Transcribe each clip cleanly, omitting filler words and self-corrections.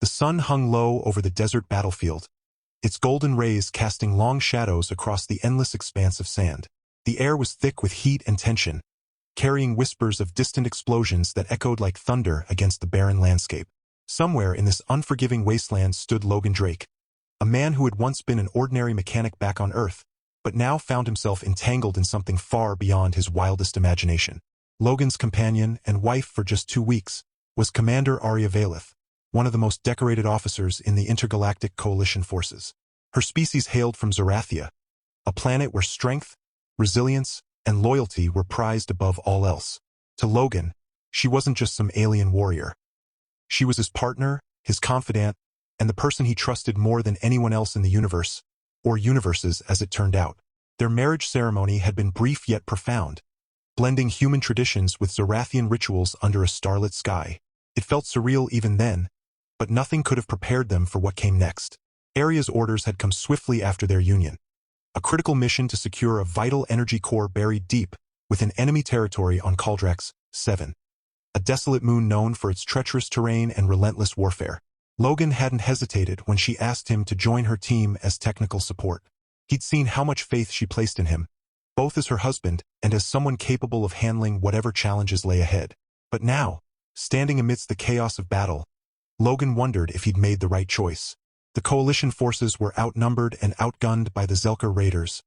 The sun hung low over the desert battlefield, its golden rays casting long shadows across the endless expanse of sand. The air was thick with heat and tension, carrying whispers of distant explosions that echoed like thunder against the barren landscape. Somewhere in this unforgiving wasteland stood Logan Drake, a man who had once been an ordinary mechanic back on Earth, but now found himself entangled in something far beyond his wildest imagination. Logan's companion and wife for just 2 weeks was Commander Arya Valeth, one of the most decorated officers in the intergalactic coalition forces. Her species hailed from Zerathia, a planet where strength, resilience, and loyalty were prized above all else. To Logan, she wasn't just some alien warrior. She was his partner, his confidant, and the person he trusted more than anyone else in the universe, or universes as it turned out. Their marriage ceremony had been brief yet profound, blending human traditions with Zerathian rituals under a starlit sky. It felt surreal even then, but nothing could have prepared them for what came next. Arya's orders had come swiftly after their union, a critical mission to secure a vital energy core buried deep within enemy territory on Caldrax 7, a desolate moon known for its treacherous terrain and relentless warfare. Logan hadn't hesitated when she asked him to join her team as technical support. He'd seen how much faith she placed in him, both as her husband and as someone capable of handling whatever challenges lay ahead. But now, standing amidst the chaos of battle, Logan wondered if he'd made the right choice. The coalition forces were outnumbered and outgunned by the Zelka raiders,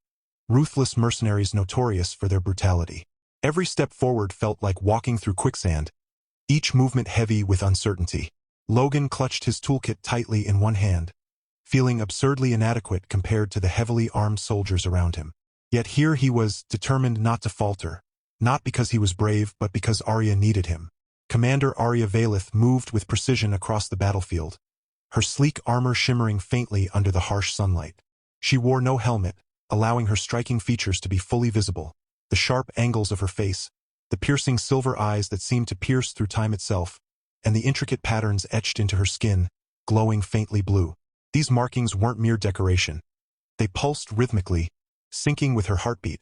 ruthless mercenaries notorious for their brutality. Every step forward felt like walking through quicksand, each movement heavy with uncertainty. Logan clutched his toolkit tightly in one hand, feeling absurdly inadequate compared to the heavily armed soldiers around him. Yet here he was, determined not to falter, not because he was brave but because Arya needed him. Commander Arya Valeth moved with precision across the battlefield, her sleek armor shimmering faintly under the harsh sunlight. She wore no helmet, allowing her striking features to be fully visible. The sharp angles of her face, the piercing silver eyes that seemed to pierce through time itself, and the intricate patterns etched into her skin, glowing faintly blue. These markings weren't mere decoration. They pulsed rhythmically, syncing with her heartbeat,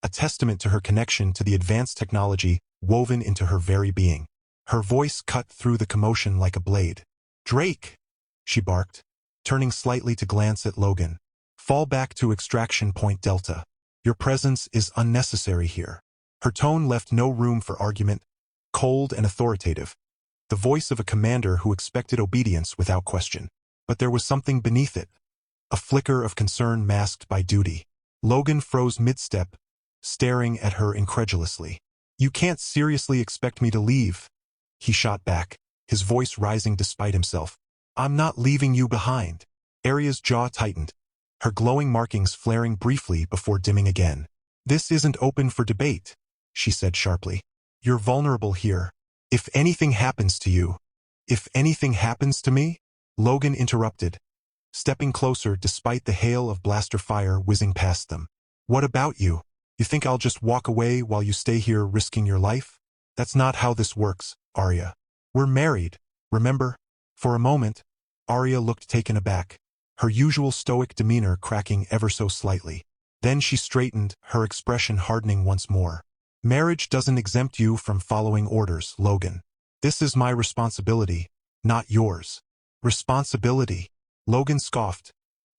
a testament to her connection to the advanced technology woven into her very being. Her voice cut through the commotion like a blade. "Drake!" she barked, turning slightly to glance at Logan. "Fall back to extraction point Delta. Your presence is unnecessary here." Her tone left no room for argument, cold and authoritative, the voice of a commander who expected obedience without question. But there was something beneath it, a flicker of concern masked by duty. Logan froze mid-step, staring at her incredulously. "You can't seriously expect me to leave," he shot back, his voice rising despite himself. "I'm not leaving you behind." Arya's jaw tightened, her glowing markings flaring briefly before dimming again. "This isn't open for debate," she said sharply. "You're vulnerable here. If anything happens to you, if anything happens to me?" Logan interrupted, stepping closer despite the hail of blaster fire whizzing past them. "What about you? You think I'll just walk away while you stay here risking your life? That's not how this works, Arya. We're married, remember?" For a moment, Arya looked taken aback, her usual stoic demeanor cracking ever so slightly. Then she straightened, her expression hardening once more. "Marriage doesn't exempt you from following orders, Logan. This is my responsibility, not yours." "Responsibility?" Logan scoffed,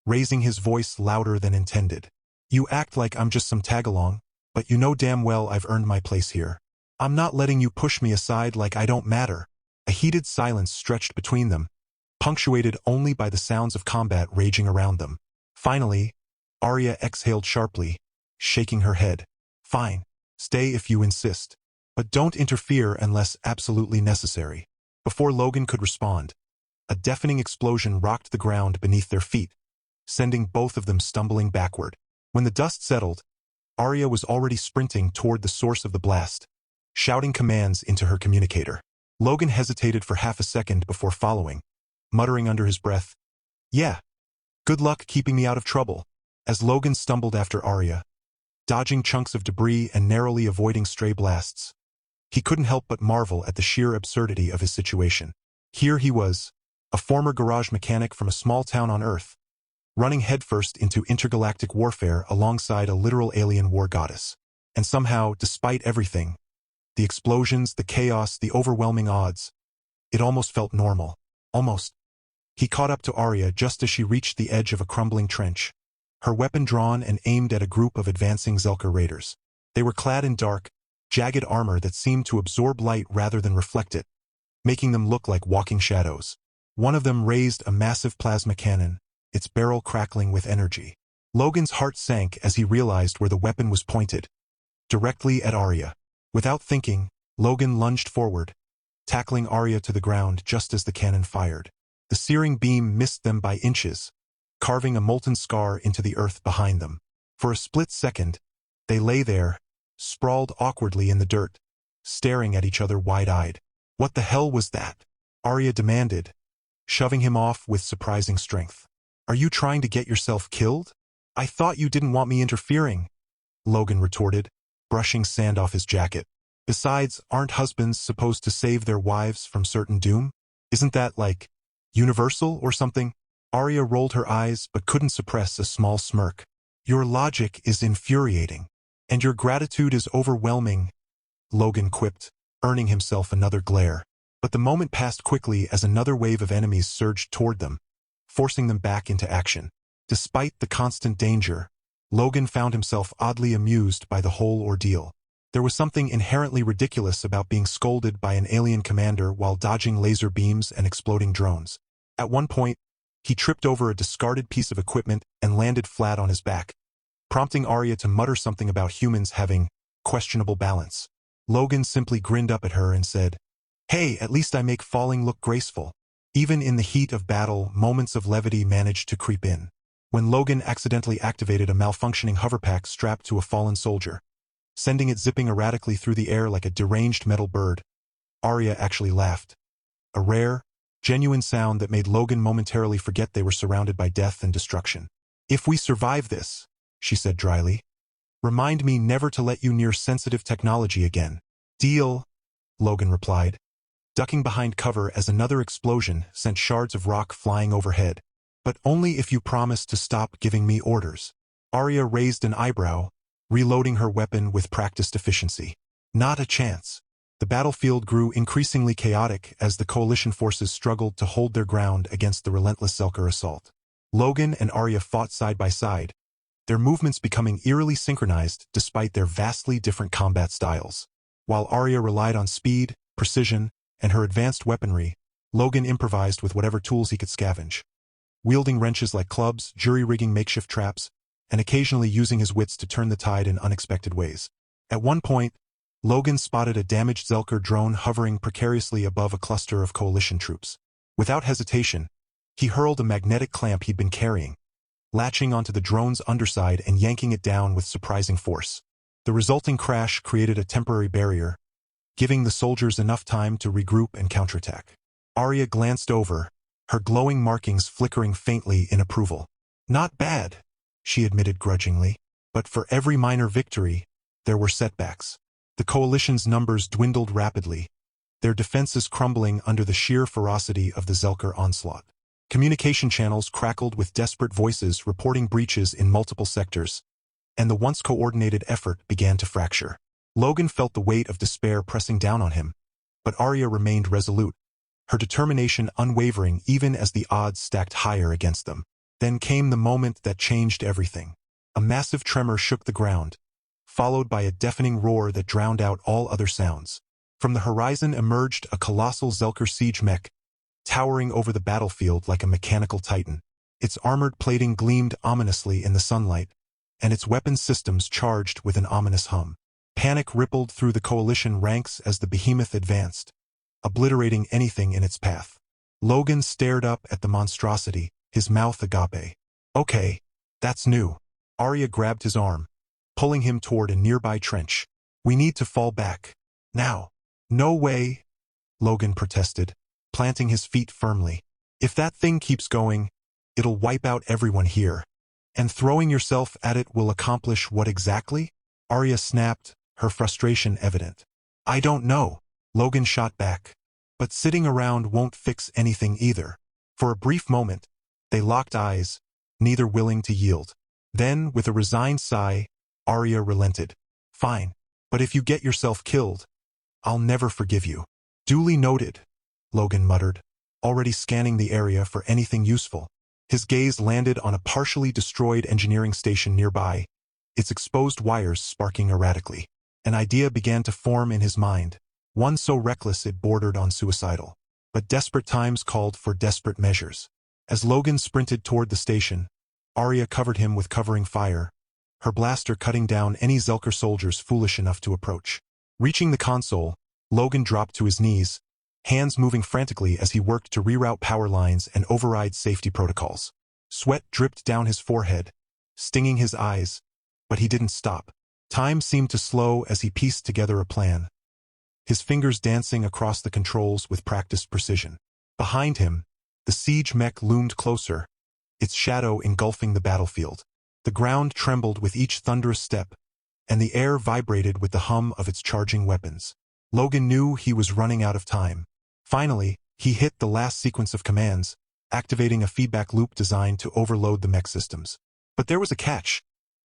raising his voice louder than intended. "You act like I'm just some tag-along, but you know damn well I've earned my place here. I'm not letting you push me aside like I don't matter." A heated silence stretched between them, punctuated only by the sounds of combat raging around them. Finally, Arya exhaled sharply, shaking her head. "Fine. Stay if you insist. But don't interfere unless absolutely necessary." Before Logan could respond, a deafening explosion rocked the ground beneath their feet, sending both of them stumbling backward. When the dust settled, Arya was already sprinting toward the source of the blast, shouting commands into her communicator. Logan hesitated for half a second before following, muttering under his breath, "Yeah, good luck keeping me out of trouble." As Logan stumbled after Arya, dodging chunks of debris and narrowly avoiding stray blasts, he couldn't help but marvel at the sheer absurdity of his situation. Here he was, a former garage mechanic from a small town on Earth, running headfirst into intergalactic warfare alongside a literal alien war goddess. And somehow, despite everything, the explosions, the chaos, the overwhelming odds, it almost felt normal, almost He caught up to Arya just as she reached the edge of a crumbling trench, her weapon drawn and aimed at a group of advancing Zelker raiders. They were clad in dark, jagged armor that seemed to absorb light rather than reflect it, making them look like walking shadows. One of them raised a massive plasma cannon, its barrel crackling with energy. Logan's heart sank as he realized where the weapon was pointed, directly at Arya. Without thinking, Logan lunged forward, tackling Arya to the ground just as the cannon fired. The searing beam missed them by inches, carving a molten scar into the earth behind them. For a split second, they lay there, sprawled awkwardly in the dirt, staring at each other wide-eyed. What the hell was that? Arya demanded, shoving him off with surprising strength. Are you trying to get yourself killed? I thought you didn't want me interfering, Logan retorted, brushing sand off his jacket. Besides, aren't husbands supposed to save their wives from certain doom? Isn't that, like, universal or something? Arya rolled her eyes but couldn't suppress a small smirk. Your logic is infuriating, and your gratitude is overwhelming, Logan quipped, earning himself another glare. But the moment passed quickly as another wave of enemies surged toward them, forcing them back into action. Despite the constant danger, Logan found himself oddly amused by the whole ordeal. There was something inherently ridiculous about being scolded by an alien commander while dodging laser beams and exploding drones. At one point, he tripped over a discarded piece of equipment and landed flat on his back, prompting Arya to mutter something about humans having questionable balance. Logan simply grinned up at her and said, "Hey, at least I make falling look graceful." Even in the heat of battle, moments of levity managed to creep in. When Logan accidentally activated a malfunctioning hoverpack strapped to a fallen soldier, sending it zipping erratically through the air like a deranged metal bird, Arya actually laughed. A rare, genuine sound that made Logan momentarily forget they were surrounded by death and destruction. "If we survive this," she said dryly, "remind me never to let you near sensitive technology again." "Deal," Logan replied, ducking behind cover as another explosion sent shards of rock flying overhead. "But only if you promise to stop giving me orders." Arya raised an eyebrow, reloading her weapon with practiced efficiency. "Not a chance." The battlefield grew increasingly chaotic as the coalition forces struggled to hold their ground against the relentless Zelker assault. Logan and Arya fought side by side, their movements becoming eerily synchronized despite their vastly different combat styles. While Arya relied on speed, precision, and her advanced weaponry, Logan improvised with whatever tools he could scavenge, wielding wrenches like clubs, jury-rigging makeshift traps, and occasionally using his wits to turn the tide in unexpected ways. At one point, Logan spotted a damaged Zelker drone hovering precariously above a cluster of coalition troops. Without hesitation, he hurled a magnetic clamp he'd been carrying, latching onto the drone's underside and yanking it down with surprising force. The resulting crash created a temporary barrier, giving the soldiers enough time to regroup and counterattack. Arya glanced over, her glowing markings flickering faintly in approval. "Not bad," she admitted grudgingly. But for every minor victory, there were setbacks. The coalition's numbers dwindled rapidly, their defenses crumbling under the sheer ferocity of the Zelker onslaught. Communication channels crackled with desperate voices reporting breaches in multiple sectors, and the once coordinated effort began to fracture. Logan felt the weight of despair pressing down on him, but Arya remained resolute, her determination unwavering even as the odds stacked higher against them. Then came the moment that changed everything. A massive tremor shook the ground, followed by a deafening roar that drowned out all other sounds. From the horizon emerged a colossal Zelker siege mech, towering over the battlefield like a mechanical titan. Its armored plating gleamed ominously in the sunlight, and its weapon systems charged with an ominous hum. Panic rippled through the coalition ranks as the behemoth advanced, obliterating anything in its path. Logan stared up at the monstrosity, his mouth agape. "Okay, that's new." Arya grabbed his arm, pulling him toward a nearby trench. "We need to fall back. Now." "No way," Logan protested, planting his feet firmly. "If that thing keeps going, it'll wipe out everyone here. And throwing yourself at it will accomplish what exactly?" Arya snapped, her frustration evident. "I don't know," Logan shot back. "But sitting around won't fix anything either." For a brief moment, they locked eyes, neither willing to yield. Then, with a resigned sigh, Arya relented. "Fine, but if you get yourself killed, I'll never forgive you." "Duly noted," Logan muttered, already scanning the area for anything useful. His gaze landed on a partially destroyed engineering station nearby, its exposed wires sparking erratically. An idea began to form in his mind, one so reckless it bordered on suicidal. But desperate times called for desperate measures. As Logan sprinted toward the station, Arya covered him with covering fire, her blaster cutting down any Zelker soldiers foolish enough to approach. Reaching the console, Logan dropped to his knees, hands moving frantically as he worked to reroute power lines and override safety protocols. Sweat dripped down his forehead, stinging his eyes, but he didn't stop. Time seemed to slow as he pieced together a plan, his fingers dancing across the controls with practiced precision. Behind him, the siege mech loomed closer, its shadow engulfing the battlefield. The ground trembled with each thunderous step, and the air vibrated with the hum of its charging weapons. Logan knew he was running out of time. Finally, he hit the last sequence of commands, activating a feedback loop designed to overload the mech systems. But there was a catch.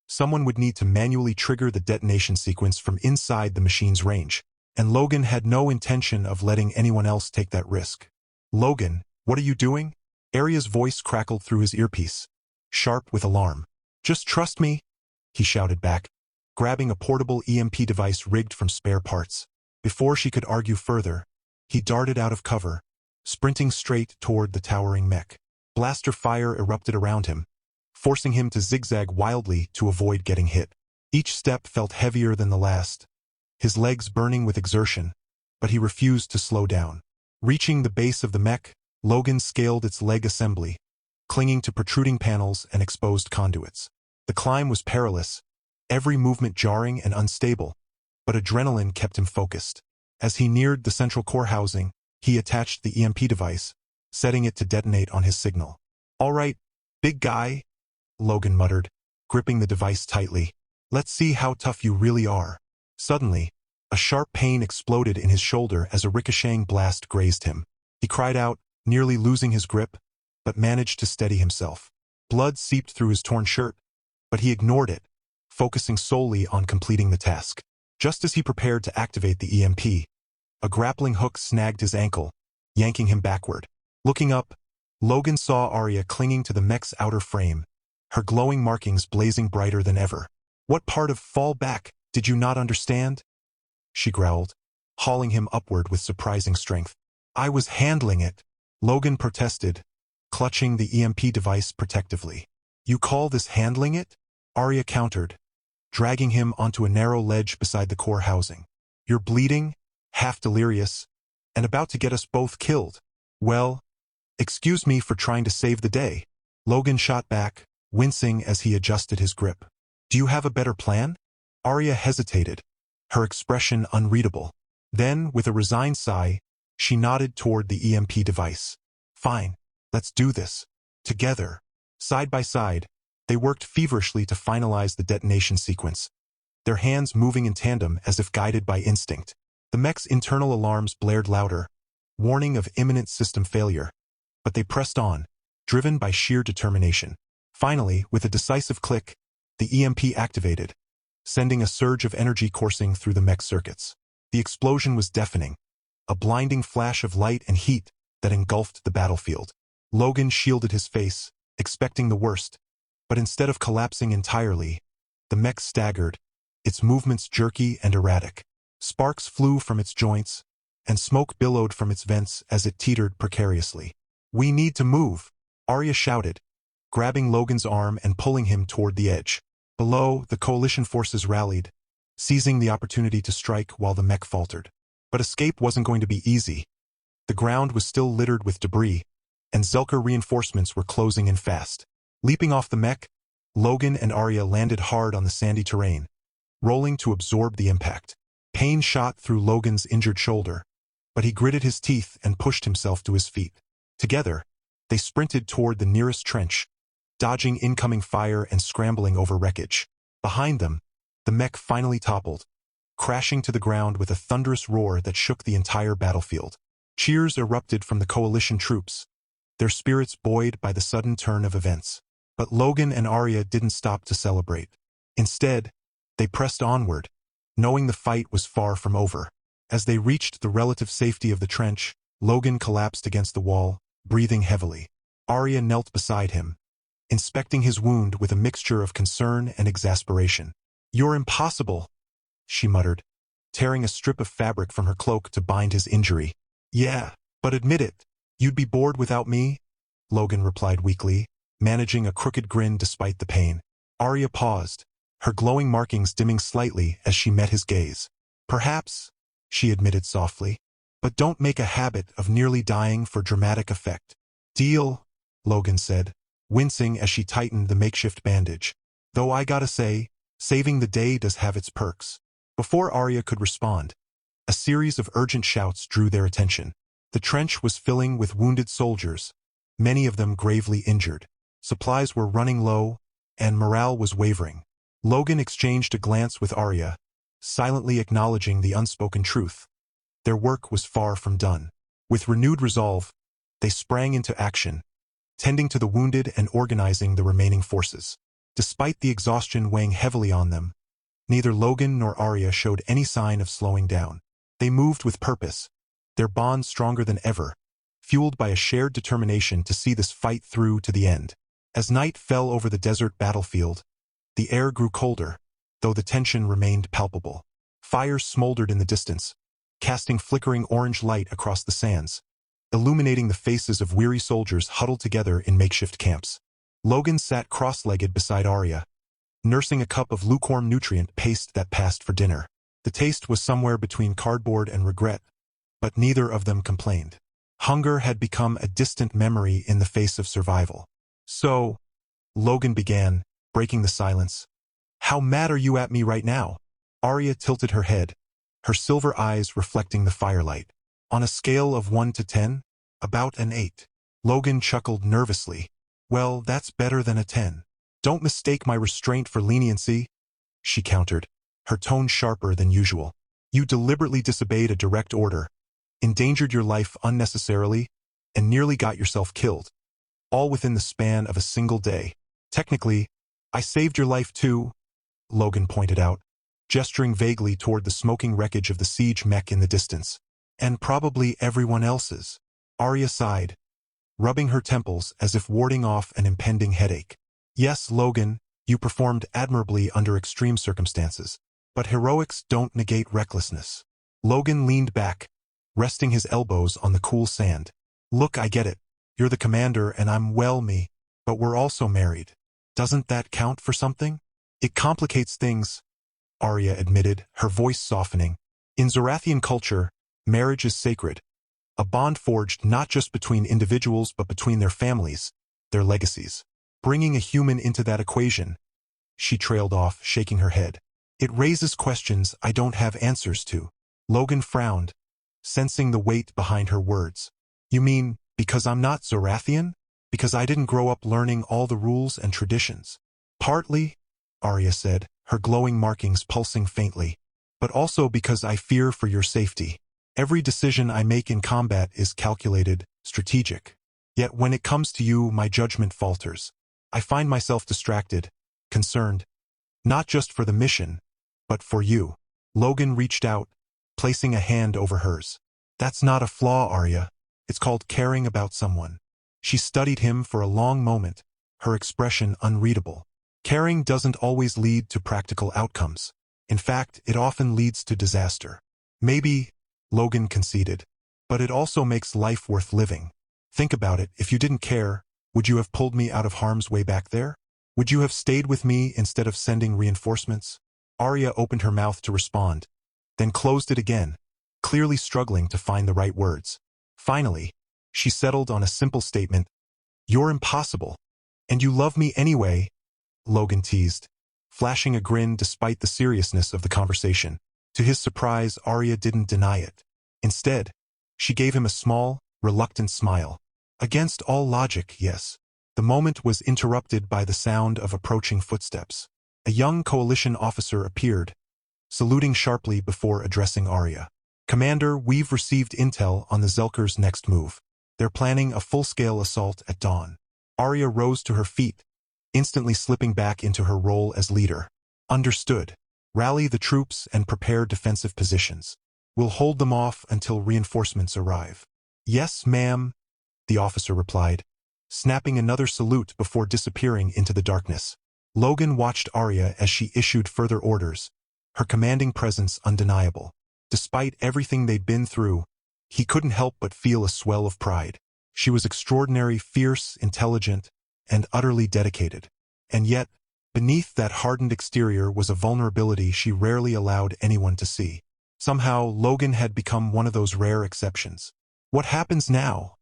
Someone would need to manually trigger the detonation sequence from inside the machine's range, and Logan had no intention of letting anyone else take that risk. "Logan, what are you doing?" Arya's voice crackled through his earpiece, sharp with alarm. "Just trust me," he shouted back, grabbing a portable EMP device rigged from spare parts. Before she could argue further, he darted out of cover, sprinting straight toward the towering mech. Blaster fire erupted around him, forcing him to zigzag wildly to avoid getting hit. Each step felt heavier than the last, his legs burning with exertion, but he refused to slow down. Reaching the base of the mech, Logan scaled its leg assembly, clinging to protruding panels and exposed conduits. The climb was perilous, every movement jarring and unstable, but adrenaline kept him focused. As he neared the central core housing, he attached the EMP device, setting it to detonate on his signal. "All right, big guy," Logan muttered, gripping the device tightly. "Let's see how tough you really are." Suddenly, a sharp pain exploded in his shoulder as a ricocheting blast grazed him. He cried out, nearly losing his grip, but managed to steady himself. Blood seeped through his torn shirt, but he ignored it, focusing solely on completing the task. Just as he prepared to activate the EMP, a grappling hook snagged his ankle, yanking him backward. Looking up, Logan saw Arya clinging to the mech's outer frame, her glowing markings blazing brighter than ever. "What part of fall back did you not understand?" she growled, hauling him upward with surprising strength. "I was handling it," Logan protested, clutching the EMP device protectively. "You call this handling it?" Arya countered, dragging him onto a narrow ledge beside the core housing. "You're bleeding, half delirious, and about to get us both killed. Well, excuse me for trying to save the day." Logan shot back, wincing as he adjusted his grip. "Do you have a better plan?" Arya hesitated, her expression unreadable. Then, with a resigned sigh, she nodded toward the EMP device. "Fine, let's do this. Together." Side by side, they worked feverishly to finalize the detonation sequence, their hands moving in tandem as if guided by instinct. The mech's internal alarms blared louder, warning of imminent system failure, but they pressed on, driven by sheer determination. Finally, with a decisive click, the EMP activated, sending a surge of energy coursing through the mech circuits. The explosion was deafening, a blinding flash of light and heat that engulfed the battlefield. Logan shielded his face, expecting the worst, but instead of collapsing entirely, the mech staggered, its movements jerky and erratic. Sparks flew from its joints, and smoke billowed from its vents as it teetered precariously. "We need to move," Arya shouted, grabbing Logan's arm and pulling him toward the edge. Below, the coalition forces rallied, seizing the opportunity to strike while the mech faltered. But escape wasn't going to be easy. The ground was still littered with debris, and Zelker reinforcements were closing in fast. Leaping off the mech, Logan and Arya landed hard on the sandy terrain, rolling to absorb the impact. Pain shot through Logan's injured shoulder, but he gritted his teeth and pushed himself to his feet. Together, they sprinted toward the nearest trench, dodging incoming fire and scrambling over wreckage. Behind them, the mech finally toppled, crashing to the ground with a thunderous roar that shook the entire battlefield. Cheers erupted from the coalition troops, their spirits buoyed by the sudden turn of events. But Logan and Arya didn't stop to celebrate. Instead, they pressed onward, knowing the fight was far from over. As they reached the relative safety of the trench, Logan collapsed against the wall, breathing heavily. Arya knelt beside him, inspecting his wound with a mixture of concern and exasperation. "You're impossible," she muttered, tearing a strip of fabric from her cloak to bind his injury. "Yeah, but admit it. You'd be bored without me?" Logan replied weakly, managing a crooked grin despite the pain. Arya paused, her glowing markings dimming slightly as she met his gaze. "Perhaps," she admitted softly, "but don't make a habit of nearly dying for dramatic effect." "Deal," Logan said, wincing as she tightened the makeshift bandage. "Though I gotta say, saving the day does have its perks." Before Arya could respond, a series of urgent shouts drew their attention. The trench was filling with wounded soldiers, many of them gravely injured. Supplies were running low, and morale was wavering. Logan exchanged a glance with Arya, silently acknowledging the unspoken truth. Their work was far from done. With renewed resolve, they sprang into action, tending to the wounded and organizing the remaining forces. Despite the exhaustion weighing heavily on them, neither Logan nor Arya showed any sign of slowing down. They moved with purpose, their bond stronger than ever, fueled by a shared determination to see this fight through to the end. As night fell over the desert battlefield, the air grew colder, though the tension remained palpable. Fires smoldered in the distance, casting flickering orange light across the sands, illuminating the faces of weary soldiers huddled together in makeshift camps. Logan sat cross-legged beside Arya, nursing a cup of lukewarm nutrient paste that passed for dinner. The taste was somewhere between cardboard and regret, but neither of them complained. Hunger had become a distant memory in the face of survival. "So," Logan began, breaking the silence, "how mad are you at me right now?" Arya tilted her head, her silver eyes reflecting the firelight. "On a scale of 1 to 10, about an 8. Logan chuckled nervously. "Well, that's better than a 10. "Don't mistake my restraint for leniency," she countered, her tone sharper than usual. "You deliberately disobeyed a direct order, endangered your life unnecessarily, and nearly got yourself killed, all within the span of a single day. Technically, I saved your life too," Logan pointed out, gesturing vaguely toward the smoking wreckage of the siege mech in the distance. "And probably everyone else's." Arya sighed, rubbing her temples as if warding off an impending headache. "Yes, Logan, you performed admirably under extreme circumstances, but heroics don't negate recklessness." Logan leaned back, resting his elbows on the cool sand. "Look, I get it. You're the commander and I'm me, but we're also married. Doesn't that count for something?" "It complicates things," Arya admitted, her voice softening. "In Zorathian culture, marriage is sacred, a bond forged not just between individuals but between their families, their legacies. Bringing a human into that equation," she trailed off, shaking her head, "it raises questions I don't have answers to." Logan frowned, sensing the weight behind her words. "You mean, because I'm not Zorathian? Because I didn't grow up learning all the rules and traditions?" "Partly," Arya said, her glowing markings pulsing faintly, "but also because I fear for your safety. Every decision I make in combat is calculated, strategic. Yet when it comes to you, my judgment falters. I find myself distracted, concerned, not just for the mission, but for you." Logan reached out, placing a hand over hers. "That's not a flaw, Arya. It's called caring about someone." She studied him for a long moment, her expression unreadable. "Caring doesn't always lead to practical outcomes. In fact, it often leads to disaster." "Maybe," Logan conceded, "but it also makes life worth living. Think about it, if you didn't care, would you have pulled me out of harm's way back there? Would you have stayed with me instead of sending reinforcements?" Arya opened her mouth to respond, then closed it again, clearly struggling to find the right words. Finally, she settled on a simple statement. "You're impossible. And you love me anyway," Logan teased, flashing a grin despite the seriousness of the conversation. To his surprise, Arya didn't deny it. Instead, she gave him a small, reluctant smile. Against all logic, yes. The moment was interrupted by the sound of approaching footsteps. A young coalition officer appeared, saluting sharply before addressing Arya. "Commander, we've received intel on the Zelkers' next move. They're planning a full-scale assault at dawn." Arya rose to her feet, instantly slipping back into her role as leader. "Understood. Rally the troops and prepare defensive positions. We'll hold them off until reinforcements arrive." "Yes, ma'am," the officer replied, snapping another salute before disappearing into the darkness. Logan watched Arya as she issued further orders, her commanding presence undeniable. Despite everything they'd been through, he couldn't help but feel a swell of pride. She was extraordinary, fierce, intelligent, and utterly dedicated. And yet, beneath that hardened exterior was a vulnerability she rarely allowed anyone to see. Somehow, Logan had become one of those rare exceptions. "What happens now?"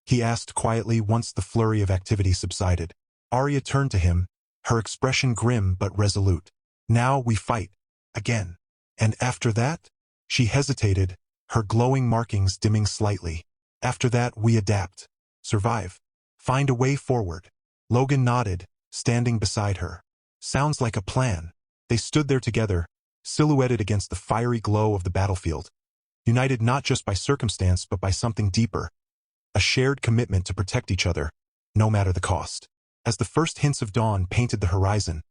he asked quietly once the flurry of activity subsided. Arya turned to him, her expression grim but resolute. "Now we fight. Again. And after that?" She hesitated, her glowing markings dimming slightly. "After that we adapt. Survive. Find a way forward." Logan nodded, standing beside her. "Sounds like a plan." They stood there together, silhouetted against the fiery glow of the battlefield, united not just by circumstance but by something deeper, a shared commitment to protect each other, no matter the cost. As the first hints of dawn painted the horizon,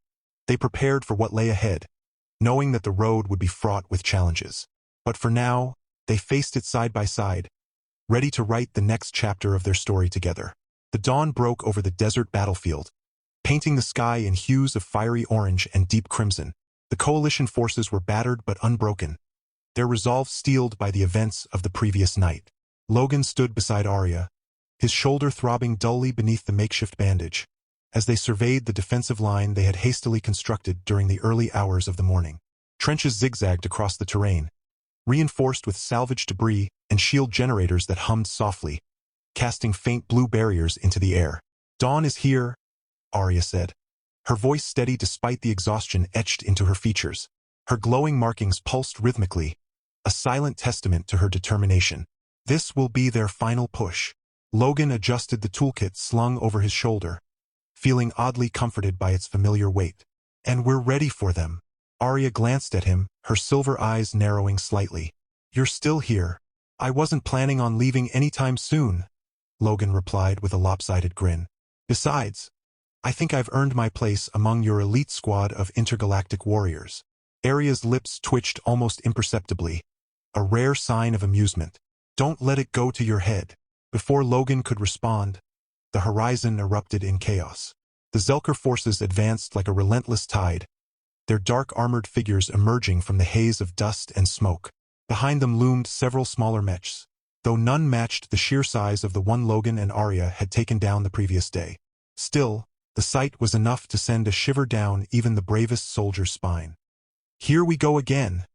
they prepared for what lay ahead, knowing that the road would be fraught with challenges. But for now, they faced it side by side, ready to write the next chapter of their story together. The dawn broke over the desert battlefield, painting the sky in hues of fiery orange and deep crimson. The coalition forces were battered but unbroken, their resolve steeled by the events of the previous night. Logan stood beside Arya, his shoulder throbbing dully beneath the makeshift bandage, as they surveyed the defensive line they had hastily constructed during the early hours of the morning. Trenches zigzagged across the terrain, reinforced with salvage debris and shield generators that hummed softly, casting faint blue barriers into the air. "Dawn is here," Arya said, her voice steady despite the exhaustion etched into her features. Her glowing markings pulsed rhythmically, a silent testament to her determination. This will be their final push. Logan adjusted the toolkit slung over his shoulder, feeling oddly comforted by its familiar weight. "And we're ready for them." Arya glanced at him, her silver eyes narrowing slightly. "You're still here. I wasn't planning on leaving anytime soon," Logan replied with a lopsided grin. "Besides, I think I've earned my place among your elite squad of intergalactic warriors." Arya's lips twitched almost imperceptibly, a rare sign of amusement. "Don't let it go to your head." Before Logan could respond, the horizon erupted in chaos. The Zelker forces advanced like a relentless tide, their dark armored figures emerging from the haze of dust and smoke. Behind them loomed several smaller mechs, though none matched the sheer size of the one Logan and Arya had taken down the previous day. Still, the sight was enough to send a shiver down even the bravest soldier's spine. "Here we go again,"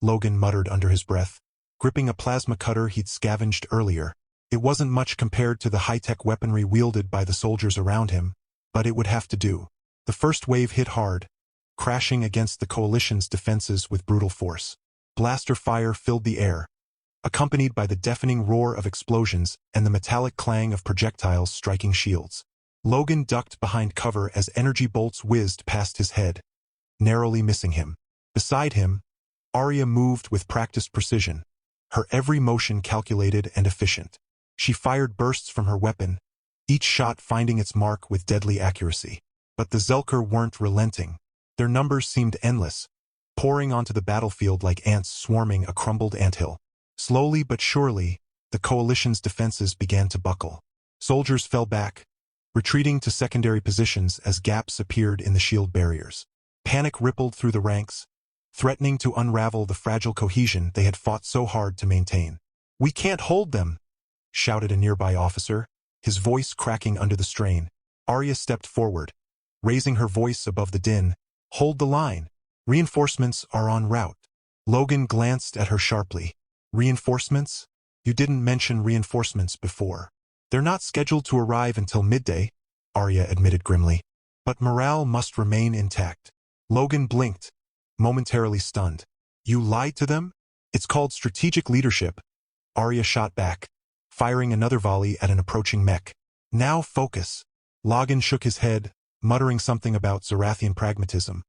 Logan muttered under his breath, gripping a plasma cutter he'd scavenged earlier. It wasn't much compared to the high-tech weaponry wielded by the soldiers around him, but it would have to do. The first wave hit hard, crashing against the coalition's defenses with brutal force. Blaster fire filled the air, accompanied by the deafening roar of explosions and the metallic clang of projectiles striking shields. Logan ducked behind cover as energy bolts whizzed past his head, narrowly missing him. Beside him, Arya moved with practiced precision, her every motion calculated and efficient. She fired bursts from her weapon, each shot finding its mark with deadly accuracy. But the Zelker weren't relenting. Their numbers seemed endless, pouring onto the battlefield like ants swarming a crumbled anthill. Slowly but surely, the coalition's defenses began to buckle. Soldiers fell back, retreating to secondary positions as gaps appeared in the shield barriers. Panic rippled through the ranks, threatening to unravel the fragile cohesion they had fought so hard to maintain. "We can't hold them," shouted a nearby officer, his voice cracking under the strain. Arya stepped forward, raising her voice above the din. "Hold the line. Reinforcements are en route." Logan glanced at her sharply. "Reinforcements? You didn't mention reinforcements before." "They're not scheduled to arrive until midday," Arya admitted grimly. "But morale must remain intact." Logan blinked, momentarily stunned. "You lied to them?" "It's called strategic leadership," Arya shot back, firing another volley at an approaching mech. "Now focus." Logan shook his head, muttering something about Zarathian pragmatism.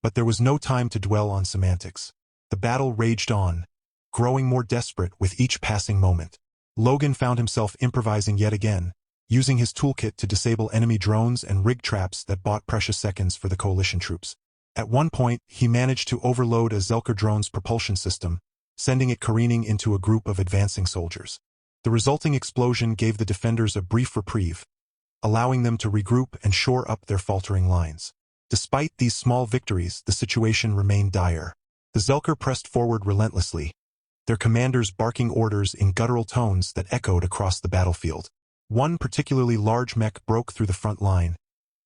But there was no time to dwell on semantics. The battle raged on, growing more desperate with each passing moment. Logan found himself improvising yet again, using his toolkit to disable enemy drones and rig traps that bought precious seconds for the coalition troops. At one point, he managed to overload a Zelker drone's propulsion system, sending it careening into a group of advancing soldiers. The resulting explosion gave the defenders a brief reprieve, allowing them to regroup and shore up their faltering lines. Despite these small victories, the situation remained dire. The Zelker pressed forward relentlessly, their commanders barking orders in guttural tones that echoed across the battlefield. One particularly large mech broke through the front line,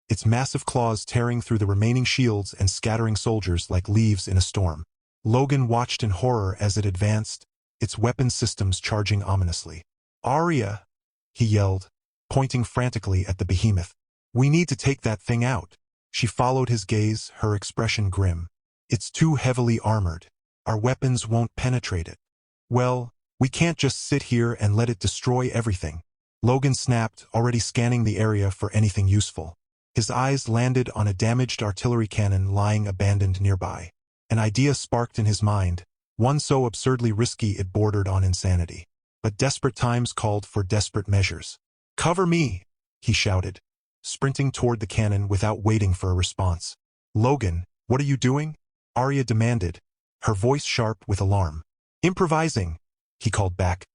its massive claws tearing through the remaining shields and scattering soldiers like leaves in a storm. Logan watched in horror as it advanced, its weapon systems charging ominously. "Arya!" he yelled, pointing frantically at the behemoth. "We need to take that thing out." She followed his gaze, her expression grim. "It's too heavily armored. Our weapons won't penetrate it." "Well, we can't just sit here and let it destroy everything." Logan snapped, already scanning the area for anything useful. His eyes landed on a damaged artillery cannon lying abandoned nearby. An idea sparked in his mind, one so absurdly risky it bordered on insanity. But desperate times called for desperate measures. "Cover me!" he shouted, sprinting toward the cannon without waiting for a response. "Logan, what are you doing?" Arya demanded, her voice sharp with alarm. "Improvising," he called back,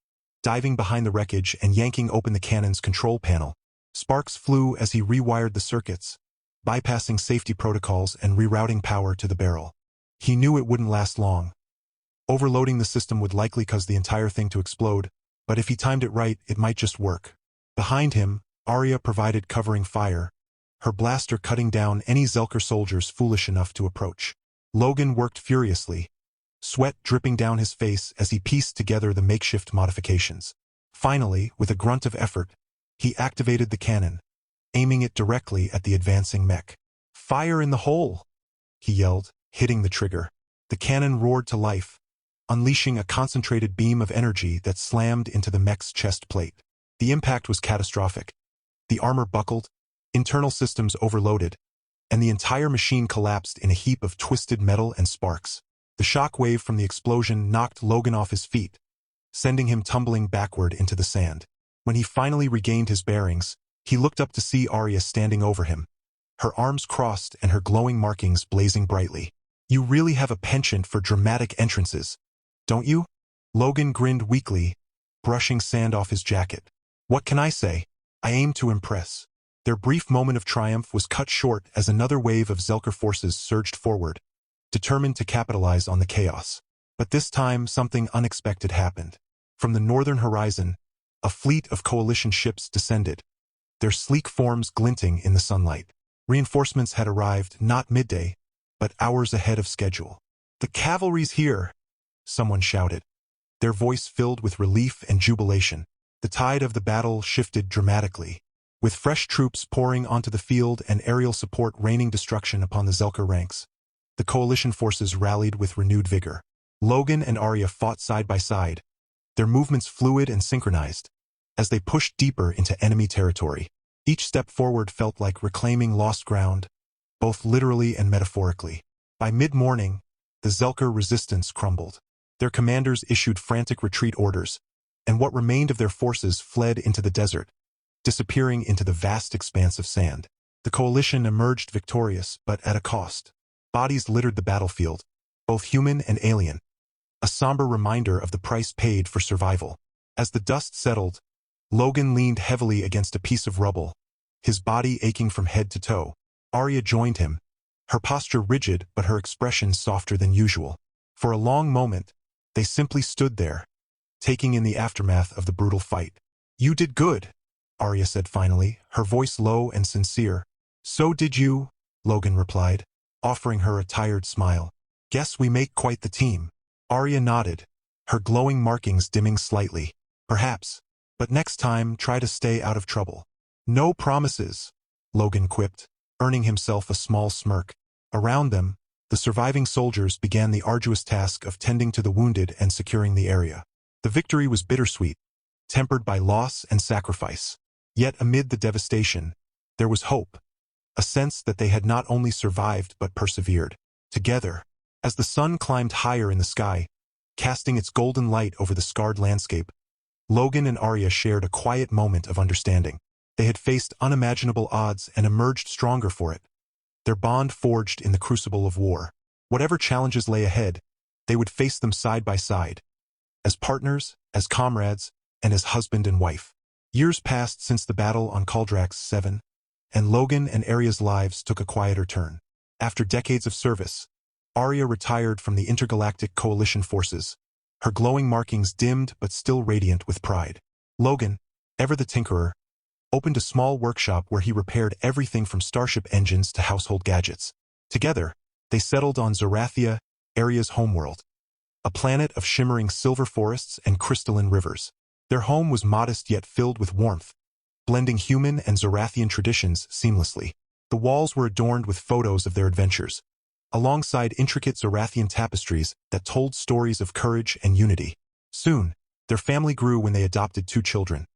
diving behind the wreckage and yanking open the cannon's control panel. Sparks flew as he rewired the circuits, bypassing safety protocols and rerouting power to the barrel. He knew it wouldn't last long. Overloading the system would likely cause the entire thing to explode, but if he timed it right, it might just work. Behind him, Arya provided covering fire, her blaster cutting down any Zelker soldiers foolish enough to approach. Logan worked furiously, sweat dripping down his face as he pieced together the makeshift modifications. Finally, with a grunt of effort, he activated the cannon, aiming it directly at the advancing mech. "Fire in the hole!" he yelled, hitting the trigger. The cannon roared to life, unleashing a concentrated beam of energy that slammed into the mech's chest plate. The impact was catastrophic. The armor buckled, internal systems overloaded, and the entire machine collapsed in a heap of twisted metal and sparks. The shock wave from the explosion knocked Logan off his feet, sending him tumbling backward into the sand. When he finally regained his bearings, he looked up to see Arya standing over him, her arms crossed and her glowing markings blazing brightly. "You really have a penchant for dramatic entrances, don't you?" Logan grinned weakly, brushing sand off his jacket. "What can I say? I aim to impress." Their brief moment of triumph was cut short as another wave of Zelker forces surged forward, determined to capitalize on the chaos. But this time, something unexpected happened. From the northern horizon, a fleet of coalition ships descended, their sleek forms glinting in the sunlight. Reinforcements had arrived not midday, but hours ahead of schedule. "The cavalry's here!" someone shouted, their voice filled with relief and jubilation. The tide of the battle shifted dramatically, with fresh troops pouring onto the field and aerial support raining destruction upon the Zelker ranks. The coalition forces rallied with renewed vigor. Logan and Arya fought side by side, their movements fluid and synchronized, as they pushed deeper into enemy territory. Each step forward felt like reclaiming lost ground, both literally and metaphorically. By mid-morning, the Zelker resistance crumbled. Their commanders issued frantic retreat orders, and what remained of their forces fled into the desert, disappearing into the vast expanse of sand. The coalition emerged victorious, but at a cost. Bodies littered the battlefield, both human and alien, a somber reminder of the price paid for survival. As the dust settled, Logan leaned heavily against a piece of rubble, his body aching from head to toe. Arya joined him, her posture rigid but her expression softer than usual. For a long moment, they simply stood there, taking in the aftermath of the brutal fight. "You did good," Arya said finally, her voice low and sincere. "So did you," Logan replied, offering her a tired smile. "Guess we make quite the team." Arya nodded, her glowing markings dimming slightly. "Perhaps. But next time, try to stay out of trouble." "No promises," Logan quipped, earning himself a small smirk. Around them, the surviving soldiers began the arduous task of tending to the wounded and securing the area. The victory was bittersweet, tempered by loss and sacrifice. Yet amid the devastation, there was hope, a sense that they had not only survived but persevered. Together, as the sun climbed higher in the sky, casting its golden light over the scarred landscape, Logan and Arya shared a quiet moment of understanding. They had faced unimaginable odds and emerged stronger for it, their bond forged in the crucible of war. Whatever challenges lay ahead, they would face them side by side, as partners, as comrades, and as husband and wife. Years passed since the battle on Caldrax 7, and Logan and Arya's lives took a quieter turn. After decades of service, Arya retired from the intergalactic coalition forces, her glowing markings dimmed but still radiant with pride. Logan, ever the tinkerer, opened a small workshop where he repaired everything from starship engines to household gadgets. Together, they settled on Zorathia, Arya's homeworld, a planet of shimmering silver forests and crystalline rivers. Their home was modest yet filled with warmth, blending human and Zorathian traditions seamlessly. The walls were adorned with photos of their adventures, alongside intricate Zorathian tapestries that told stories of courage and unity. Soon, their family grew when they adopted 2 children.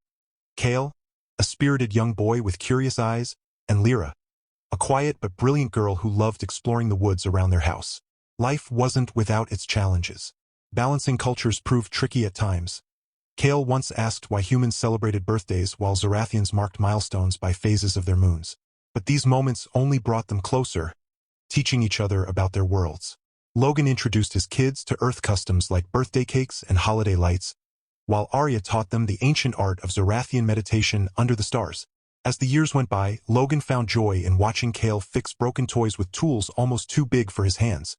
Kale, a spirited young boy with curious eyes, and Lyra, a quiet but brilliant girl who loved exploring the woods around their house. Life wasn't without its challenges. Balancing cultures proved tricky at times. Kale once asked why humans celebrated birthdays while Zorathians marked milestones by phases of their moons. But these moments only brought them closer, teaching each other about their worlds. Logan introduced his kids to Earth customs like birthday cakes and holiday lights, while Arya taught them the ancient art of Zorathian meditation under the stars. As the years went by, Logan found joy in watching Kale fix broken toys with tools almost too big for his hands,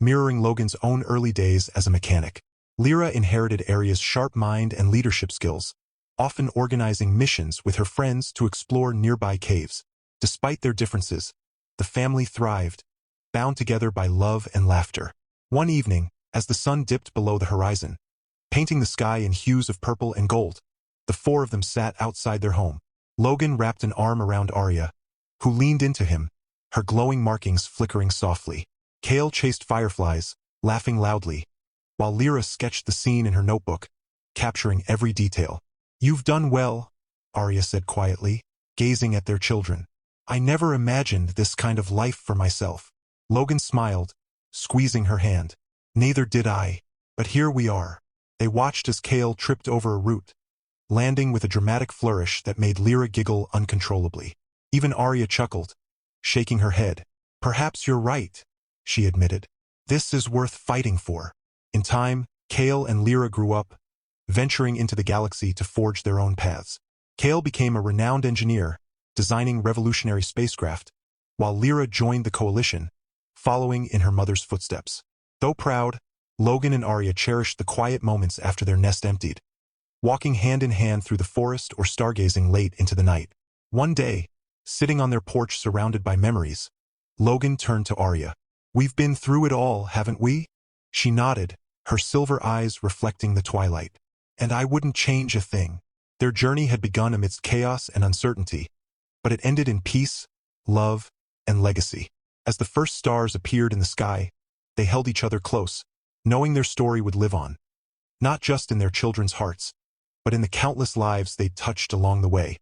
mirroring Logan's own early days as a mechanic. Lyra inherited Arya's sharp mind and leadership skills, often organizing missions with her friends to explore nearby caves. Despite their differences, the family thrived, bound together by love and laughter. One evening, as the sun dipped below the horizon, painting the sky in hues of purple and gold, the 4 of them sat outside their home. Logan wrapped an arm around Arya, who leaned into him, her glowing markings flickering softly. Kale chased fireflies, laughing loudly, while Lyra sketched the scene in her notebook, capturing every detail. "You've done well," Arya said quietly, gazing at their children. "I never imagined this kind of life for myself." Logan smiled, squeezing her hand. "Neither did I. But here we are." They watched as Kale tripped over a root, landing with a dramatic flourish that made Lyra giggle uncontrollably. Even Arya chuckled, shaking her head. "Perhaps you're right," she admitted. "This is worth fighting for." In time, Kale and Lyra grew up, venturing into the galaxy to forge their own paths. Kale became a renowned engineer, designing revolutionary spacecraft, while Lyra joined the coalition, following in her mother's footsteps. Though proud, Logan and Arya cherished the quiet moments after their nest emptied, walking hand in hand through the forest or stargazing late into the night. One day, sitting on their porch surrounded by memories, Logan turned to Arya. "We've been through it all, haven't we?" She nodded, her silver eyes reflecting the twilight. "And I wouldn't change a thing." Their journey had begun amidst chaos and uncertainty, but it ended in peace, love, and legacy. As the first stars appeared in the sky, they held each other close, knowing their story would live on, not just in their children's hearts, but in the countless lives they'd touched along the way.